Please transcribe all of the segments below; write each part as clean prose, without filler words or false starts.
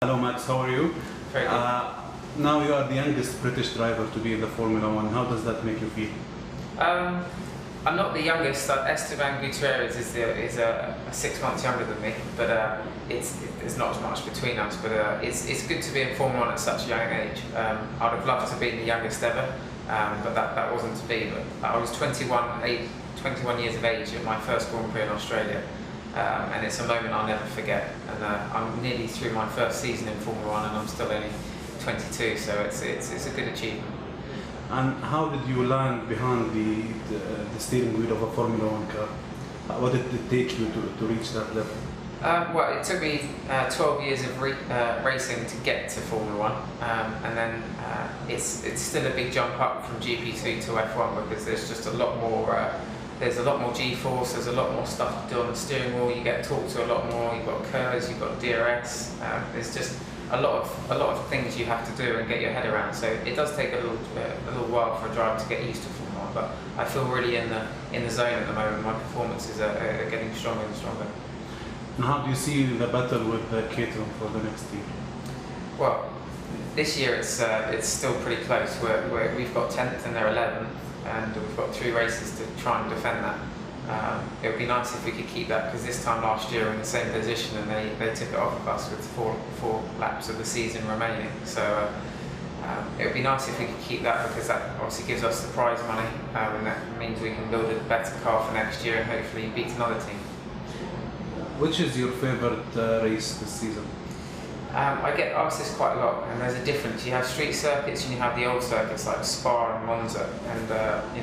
Hello Max, how are you? Very good. Now you are the youngest British driver to be in the Formula One. How does that make you feel? I'm not the youngest. Esteban Gutierrez is 6 months younger than me, but there's not as much between us. But it's good to be in Formula One at such a young age. I'd have loved to be the youngest ever, but that wasn't to be. But I was 21 years of age at my first Grand Prix in Australia. And it's a moment I'll never forget. And I'm nearly through my first season in Formula One, and I'm still only 22, so it's a good achievement. And how did you land behind the steering wheel of a Formula One car? What did it take you to reach that level? Well, it took me 12 years of racing to get to Formula One, and then it's still a big jump up from GP2 to F1 because there's just a lot more. There's a lot more G-force. There's a lot more stuff to do on the steering wheel. You get talked to a lot more. You've got curves. You've got DRS. There's just a lot of things you have to do and get your head around. So it does take a little while for a driver to get used to Formula One. But I feel really in the zone at the moment. My performances are getting stronger and stronger. And how do you see the battle with Caterham for the next year? Well, this year it's still pretty close. We've got 10th and they're 11th. And we've got 3 races to try and defend that. It would be nice if we could keep that, because this time last year we were in the same position and they took it off of us with four laps of the season remaining. So it would be nice if we could keep that, because that obviously gives us the prize money, and that means we can build a better car for next year and hopefully beat another team. Which is your favourite race this season? I get asked this quite a lot, and there's a difference. You have street circuits and you have the old circuits like Spa and Monza, and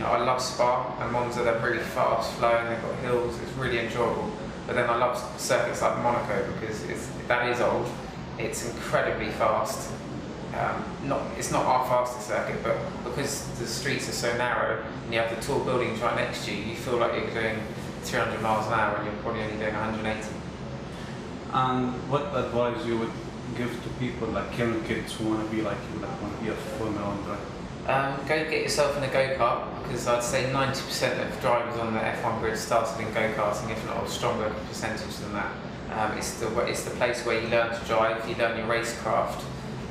I love Spa and Monza. They're really fast flowing, they've got hills, it's really enjoyable. But then I love circuits like Monaco because that is old, it's incredibly fast. It's not our fastest circuit, but because the streets are so narrow and you have the tall buildings right next to you, you feel like you're doing 300 miles an hour and you're probably only doing 180. And what advice you would give to people like young kids who want to be like you, like want to be a Formula One driver? Go get yourself in a go-kart, because I'd say 90% of drivers on the F1 grid started in go-karting, if not a stronger percentage than that. It's the place where you learn to drive, you learn your racecraft,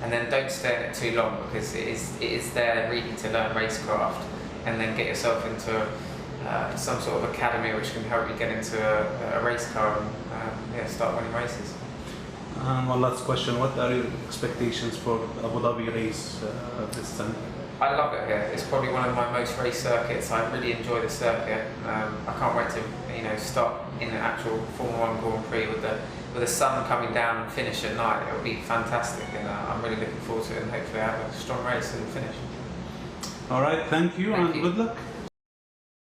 and then don't stay in it too long, because it is there really to learn racecraft, and then get yourself into some sort of academy which can help you get into a race car and start winning races. And one last question, what are your expectations for the Abu Dhabi race this time? I love it here. It's probably one of my most raced circuits. I really enjoy the circuit. I can't wait to start in an actual Formula One Grand Prix with the sun coming down and finish at night. It'll be fantastic, and I'm really looking forward to it, and hopefully I have a strong race and finish. All right, thank you and you. good luck.